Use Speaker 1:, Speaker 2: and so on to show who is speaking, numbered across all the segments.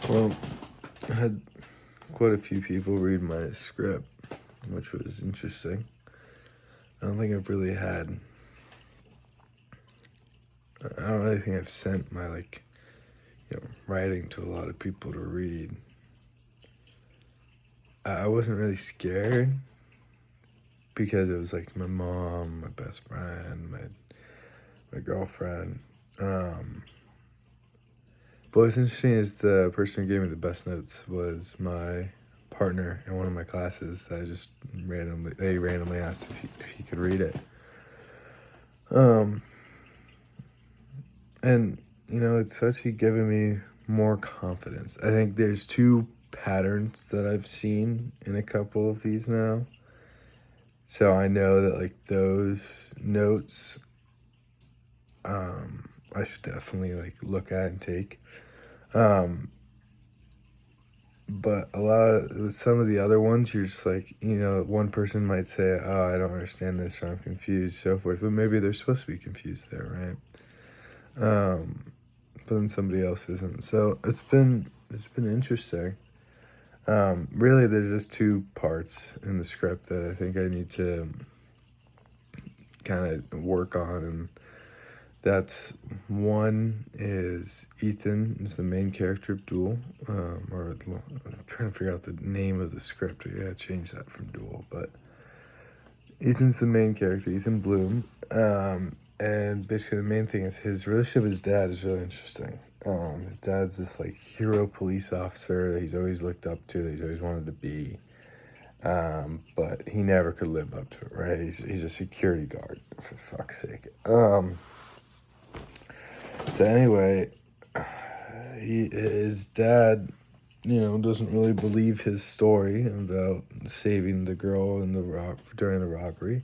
Speaker 1: Well, I had quite a few people read my script, which was interesting. I don't think I've really had. I don't really think I've sent my writing to a lot of people to read. I wasn't really scared because it was like my mom, my best friend, my girlfriend. But what's interesting is the person who gave me the best notes was my partner in one of my classes. That I just randomly asked if he could read it. And it's actually given me more confidence. I think there's two patterns that I've seen in a couple of these now. So I know that like those notes, I should definitely like look at and take. But a lot of some of the other ones, you're just like, one person might say, "Oh, I don't understand this," or "I'm confused," so forth. But maybe they're supposed to be confused there, right? But then somebody else isn't. So it's been interesting. Really, there's just two parts in the script that I think I need to kind of work on, and that's one is Ethan is the main character of Duel, or I'm trying to figure out the name of the script. I gotta change that from Duel, but Ethan's the main character, Ethan Bloom, and basically the main thing is his relationship with his dad is really interesting. His dad's this like hero police officer that he's always looked up to, that he's always wanted to be, but he never could live up to it, right? He's a security guard, for fuck's sake. So anyway, his dad, doesn't really believe his story about saving the girl during the robbery.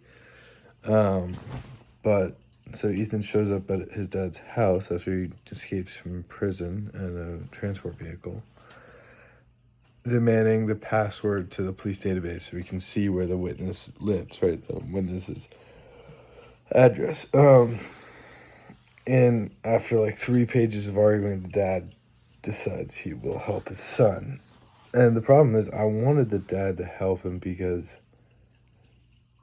Speaker 1: But so Ethan shows up at his dad's house after he escapes from prison in a transport vehicle, demanding the password to the police database so we can see where the witness lives, right? The witness's address. And after like 3 pages of arguing, the dad decides he will help his son. And the problem is, I wanted the dad to help him because,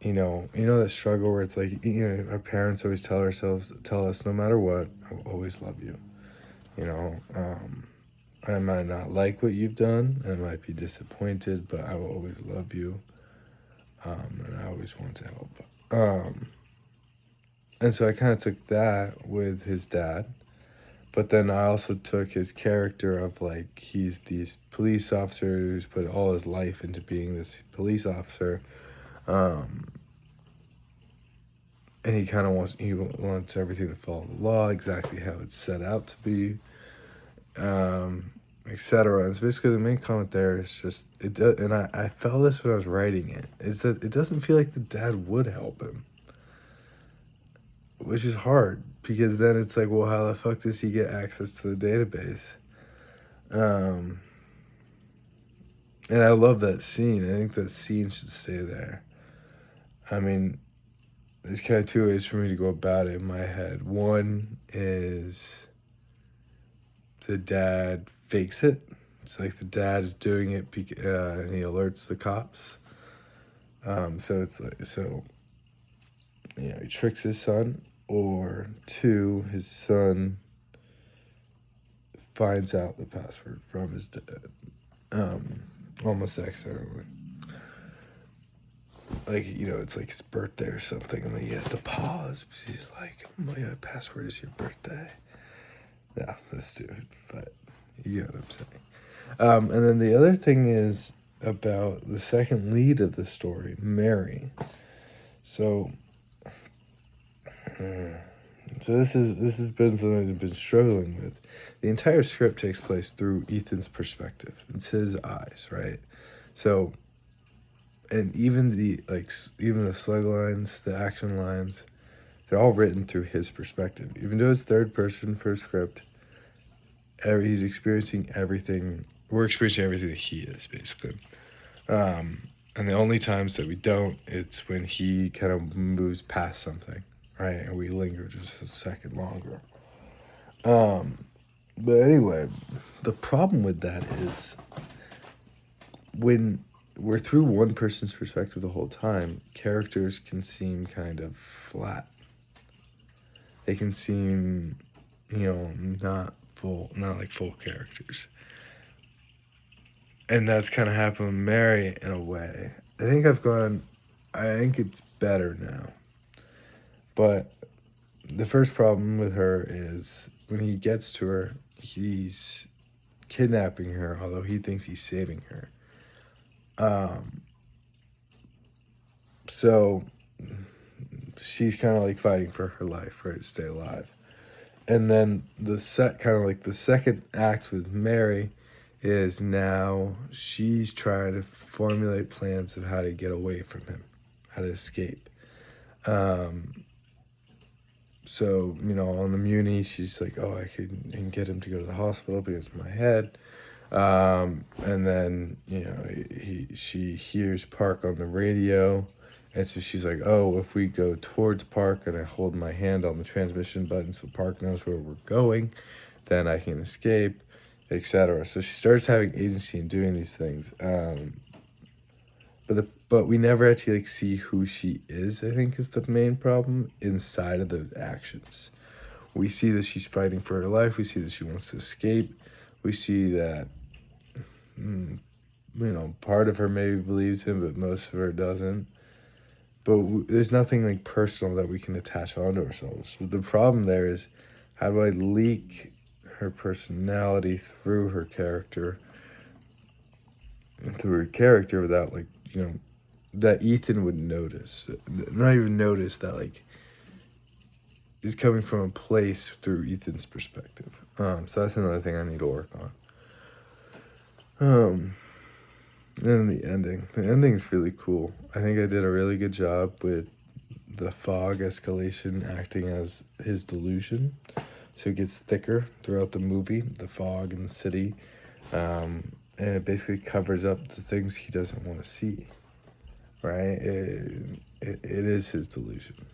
Speaker 1: that struggle where it's like, our parents always tell us, no matter what, I will always love you. I might not like what you've done, I might be disappointed, but I will always love you. And I always want to help. And so I kind of took that with his dad. But then I also took his character of like, he's this police officer who's put all his life into being this police officer. And he kind of wants everything to follow the law, exactly how it's set out to be, etc. And so basically the main comment there is just, and I felt this when I was writing it, is that it doesn't feel like the dad would help him. Which is hard, because then it's like, well, how the fuck does he get access to the database? And I love that scene. I think that scene should stay there. I mean, there's kind of two ways for me to go about it in my head. One is the dad fakes it. It's like the dad is doing it and he alerts the cops. So it's like, he tricks his son. Or two, his son finds out the password from his dad, almost accidentally. Like, it's like his birthday or something, and then he has to pause because he's like, my password is your birthday. No, that's stupid, but you get what I'm saying. And then the other thing is about the second lead of the story, Mary. So this has been something I've been struggling with. The entire script takes place through Ethan's perspective. It's his eyes, right? So, and even the slug lines, the action lines, they're all written through his perspective. Even though it's third person for a script, he's experiencing everything. We're experiencing everything that he is, basically. And the only times that we don't, it's when he kind of moves past something, right? And we linger just a second longer. But anyway, the problem with that is when we're through one person's perspective the whole time, characters can seem kind of flat. They can seem, not like full characters. And that's kind of happened with Mary in a way. I think it's better now. But the first problem with her is when he gets to her, he's kidnapping her, although he thinks he's saving her. So she's kind of like fighting for her life, right, to stay alive. And then the second act with Mary is now she's trying to formulate plans of how to get away from him, how to escape. So, on the Muni, she's like, oh, I can get him to go to the hospital because of my head. And then, she hears Park on the radio. And so she's like, oh, if we go towards Park and I hold my hand on the transmission button so Park knows where we're going, then I can escape, etc. So she starts having agency in doing these things. But we never actually see who she is, I think, is the main problem inside of the actions. We see that she's fighting for her life. We see that she wants to escape. We see that, part of her maybe believes him, but most of her doesn't. But there's nothing like personal that we can attach onto ourselves. The problem there is, how do I leak her personality through her character without that Ethan would notice. Not even notice that is coming from a place through Ethan's perspective. So that's another thing I need to work on. And the ending. The ending's really cool. I think I did a really good job with the fog escalation acting as his delusion. So it gets thicker throughout the movie, the fog in the city. And it basically covers up the things he doesn't want to see. Right? It is his delusion.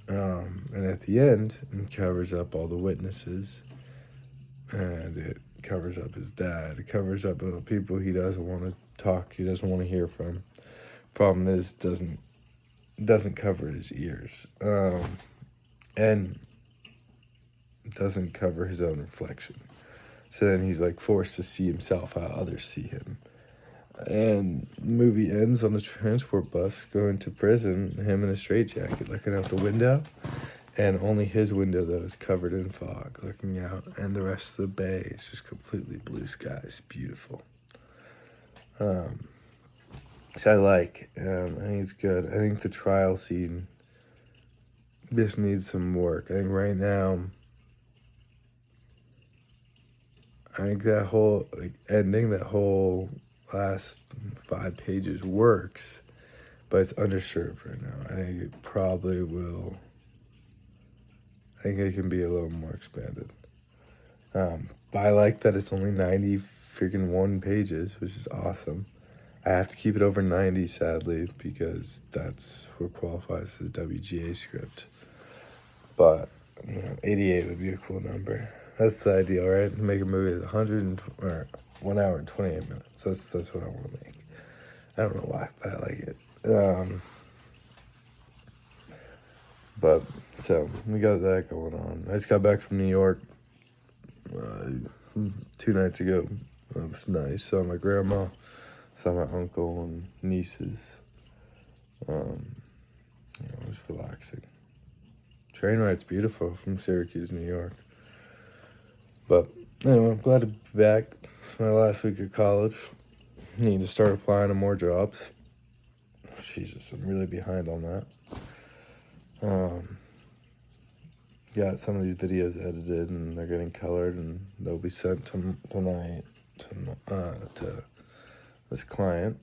Speaker 1: And at the end, it covers up all the witnesses. And it covers up his dad. It covers up the people he doesn't want to talk, he doesn't want to hear from. Problem is, doesn't cover his ears. And doesn't cover his own reflection. So then he's forced to see himself how others see him. And the movie ends on a transport bus going to prison, him in a straitjacket looking out the window. And only his window, though, is covered in fog looking out. And the rest of the bay is just completely blue skies. Beautiful. Which I like. I think it's good. I think the trial scene just needs some work. I think right now, that whole ending, that whole last 5 pages works, but it's underserved right now. I think it probably will. I think it can be a little more expanded. But I like that it's only 1 pages, which is awesome. I have to keep it over 90, sadly, because that's what qualifies as a WGA script. But 88 would be a cool number. That's the ideal, right? Make a movie that's 1 hour and 28 minutes. That's what I want to make. I don't know why, but I like it. But so we got that going on. I just got back from New York 2 nights ago. It was nice. Saw my grandma, saw my uncle and nieces. It was relaxing. Train ride's beautiful from Syracuse, New York. But anyway, I'm glad to be back. It's my last week of college. Need to start applying to more jobs. Jesus, I'm really behind on that. Got some of these videos edited and they're getting colored and they'll be sent tonight to this client.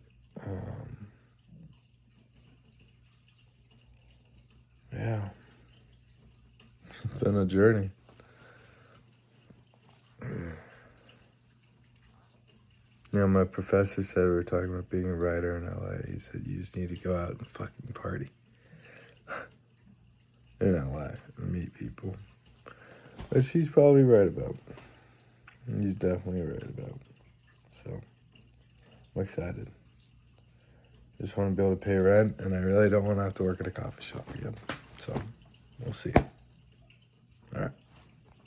Speaker 1: Yeah. It's been a journey. My professor said we were talking about being a writer in LA. He said, you just need to go out and fucking party. In LA and meet people. Which he's probably right about. He's definitely right about. So I'm excited. Just want to be able to pay rent, and I really don't want to have to work at a coffee shop again. So we'll see. All right.